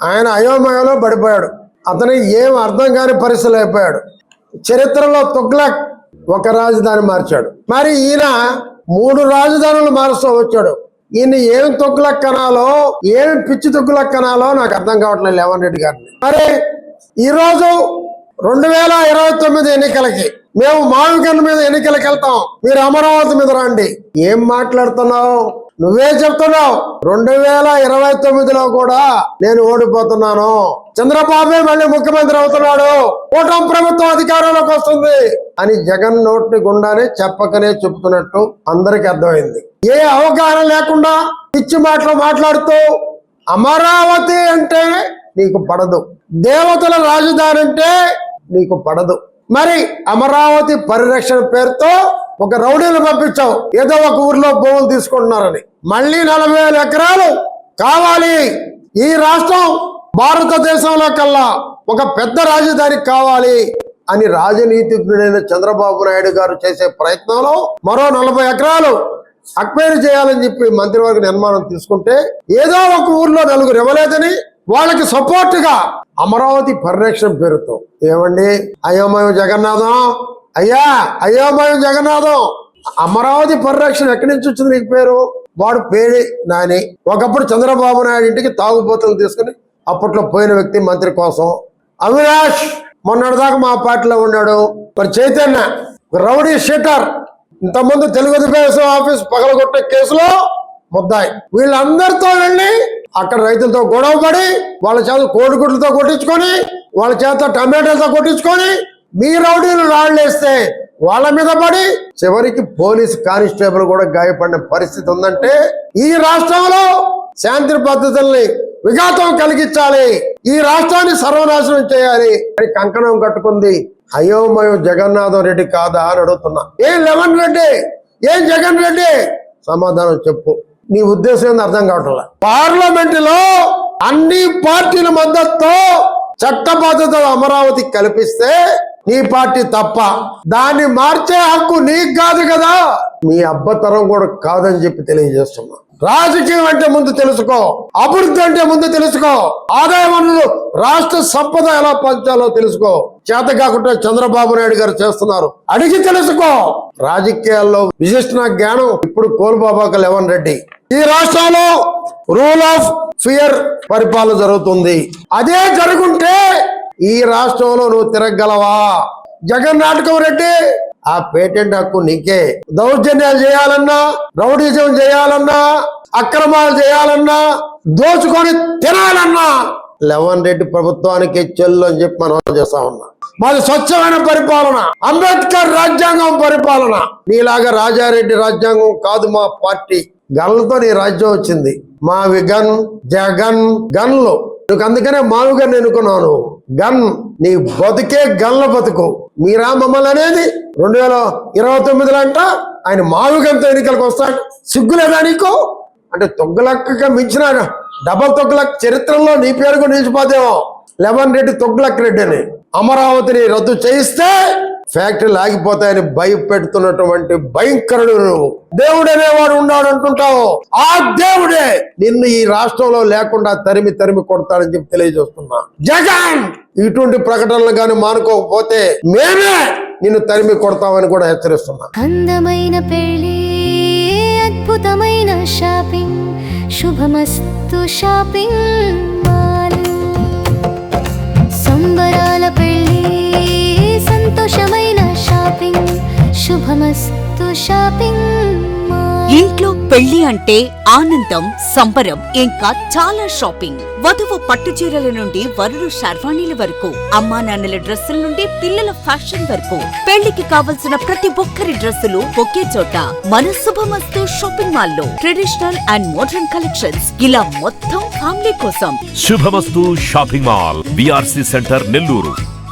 ఆయన అయోమయంలో పడిపోయాడు. అతనికి ఏం అర్థం కాని పరిస్థితులు అయిపోయాడు. చరిత్రలో తుగ్లక్ ఒక రాజధాని మార్చాడు, మరి ఈయన 3 రాజధానులు మారుస్తూ వచ్చాడు. ఈయన ఏం తుగ్లక్ అనాలో, ఏం పిచ్చి తుగ్లక్ అనాలో నాకు అర్థం కావట్లేదు రేవంత్ రెడ్డి గారిని. మరి ఈరోజు 2029 ఎన్నికలకి మేము మావికన్ మీద ఎన్నికలకు వెళ్తాం, మీరు అమరావతి మీద రండి. ఏం మాట్లాడుతున్నావు? నువ్వే చెప్తున్నావు 2029లో కూడా నేను ఓడిపోతున్నాను, చంద్రబాబే మళ్ళీ ముఖ్యమంత్రి అవుతున్నాడు, కూటమి ప్రభుత్వం అధికారంలోకి వస్తుంది అని జగన్ నోటి గుండానే చెప్పకనే చెప్తున్నట్టు అందరికి అర్థమైంది. ఏ అవగాహన లేకుండా పిచ్చి మాటలు మాట్లాడుతూ అమరావతి అంటే నీకు పడదు, దేవతల రాజధాని అంటే నీకు పడదు. మరి అమరావతి పరిరక్షణ పేరుతో ఒక రౌడీని పంపించావు, ఏదో ఒక ఊర్లో భూములు తీసుకుంటున్నారని. మళ్ళీ 40,000 ఎకరాలు కావాలి. ఈ రాష్ట్రం భారతదేశంలో కల్లా ఒక పెద్ద రాజధాని కావాలి అని రాజనీతిజ్ఞుడైన చంద్రబాబు నాయుడు గారు చేసే ప్రయత్నంలో మరో 40 ఎకరాలు అక్వైర్ చేయాలని చెప్పి మంత్రివర్గ నిర్మాణం తీసుకుంటే ఏదో ఒక ఊర్లో 4 ఇవ్వలేదని వాళ్ళకి సపోర్ట్ గా అమరావతి పరిరక్షణ పేరుతో ఏమండి అయోమయం జగన్నాథం, అయ్యా అయోమయం జగన్నాథం, అమరావతి పరిరక్షణ ఎక్కడి నుంచి వచ్చింది నీకు పేరు? వాడు పేడి నాని ఒకప్పుడు చంద్రబాబు నాయుడు ఇంటికి తాగుబోతులు తీసుకుని అప్పట్లో పోయిన వ్యక్తి మంత్రి కోసం. అవినాష్ మొన్నటిదాకా మా పార్టీలో ఉన్నాడు. మరి చైతన్య రౌడీ షీటర్, ఇంతకుముందు తెలుగుదేశం ఆఫీస్ పగలగొట్టే కేసులో ముద్దాయి. వీళ్ళందరితో వెళ్ళి అక్కడ రైతులతో గొడవ పడి వాళ్ళ చేత కోడిగుడ్లతో కొట్టించుకొని వాళ్ళ చేత టమాటాలతో కొట్టించుకొని మీ రౌడీలు రాళ్లేస్తే వాళ్ళ మీద పడి చివరికి పోలీస్ కానిస్టేబుల్ కూడా గాయపడిన పరిస్థితి ఉందంటే ఈ రాష్ట్రంలో శాంతి పద్ధతుల్ని విఘాతం కలిగించాలి, ఈ రాష్ట్రాన్ని సర్వనాశనం చేయాలి అని కంకణం కట్టుకుంది అయోమయం జగన్నాథం రెడ్డి కాదా అని అడుగుతున్నా. ఏం రేవంత్ రెడ్డి, ఏం జగన్ రెడ్డి, సమాధానం చెప్పు. నీ ఉద్దేశం ఏందో అర్థం కావట్లే. పార్లమెంట్ లో అన్ని పార్టీల మద్దతుతో చట్టబద్ధత అమరావతి కల్పిస్తే నీ పార్టీ తప్ప, దాన్ని మార్చే హక్కు నీకు కాదు కదా, మీ అబ్బతరం కూడా కాదని చెప్పి తెలియజేస్తున్నా. రాజకీయం అంటే ముందు తెలుసుకో, అభివృద్ధి అంటే ముందు తెలుసుకో, ఆదాయ వనరులు రాష్ట్ర సంపద ఎలా పంచాలో తెలుసుకో. చేత కాకుండా చంద్రబాబు నాయుడు గారు చేస్తున్నారు, అడిగి తెలుసుకో. రాజకీయాల్లో విశిష్ట జ్ఞానం ఇప్పుడు కోల్బాబాక రేవంత్ రెడ్డి. ఈ రాష్ట్రంలో రూల్ ఆఫ్ ఫియర్ పరిపాలన జరుగుతుంది. అదే జరుగుంటే ఈ రాష్ట్రంలో నువ్వు తిరగలవా? జగన్ నాటకం రెడ్డి, ఆ పేటెంట్ హక్కు నీకే. దౌర్జన్యాలు చేయాలన్నా, రౌడీజం చేయాలన్నా, అక్రమాలు చేయాలన్నా, దోచుకొని తినాలన్నా రేవంత్ రెడ్డి ప్రభుత్వానికి చెల్లు అని చెప్పి మనం చేస్తా ఉన్నా. మాది స్వచ్ఛమైన పరిపాలన, అంబేద్కర్ రాజ్యాంగం పరిపాలన. నీలాగా రాజారెడ్డి రాజ్యాంగం కాదు మా పార్టీ. గన్లతో నీ రాజ్యం వచ్చింది. మావి గన్, జగన్ గన్లు. నువ్వు అందుకనే మావిగన్ ఎన్నుకున్నాను. గన్ నీ బతుకే గన్ల బతుకు. మీరా మమ్మల్ని అనేది 2029లో అంట ఆయన మావిగంతో ఎన్నికలకు వస్తాడు. సిగ్గులేదా నీకు? అంటే తొగ్గులక్క మించిన డబల్ తొగ్గులక్ చరిత్రలో నీ పేరు కూడా నిలిచిపోతేమో. రేవంత్ రెడ్డి తొగ్గులక్ రెడ్డి అని. అమరావతిని రద్దు చేయిస్తే ఫ్యాక్టరీలు ఆగిపోతాయని భయపెడుతున్నటువంటి భయంకరుడు నువ్వు. దేవుడు అనేవాడు ఉన్నాడు అంటుంటావు, ఆ దేవుడే నిన్ను ఈ రాష్ట్రంలో లేకుండా తరిమి తరిమి కొడతాడని చెప్పి తెలియజేస్తున్నా. జగన్ ఇటువంటి ప్రకటనలు గాని మానుకోకపోతే మేమే నిన్ను తరిమి కొడతామని కూడా హెచ్చరిస్తున్నా. అందమైన పెళ్లి, అద్భుతమైన షాపింగ్, శుభమస్తు షాపింగ్ మాల్. సంబరాల పెళ్లి, సంతోషమైన షాపింగ్, శుభమస్తు షాపింగ్ మాల్. ఇంట్లో పెళ్లి అంటే ఆనందం, సంబరం, ఇంకా చాలా షాపింగ్. వధువు పట్టు చీరల నుండి వరుడు శర్వాణీల వరకు, అమ్మా నాన్నల డ్రెస్సుల నుండి పిల్లల ఫ్యాషన్ వరకు, పెళ్లికి కావలసిన ప్రతి ఒక్కరి డ్రెస్సులు ఒకే చోట మన శుభమస్తు షాపింగ్ మాల్ లో. ట్రెడిషనల్ అండ్ మోడర్న్ కలెక్షన్స్, ఇలా మొత్తం ఫ్యామిలీ కోసం. శుభమస్తు shopping mall, BRC centre, Nellore.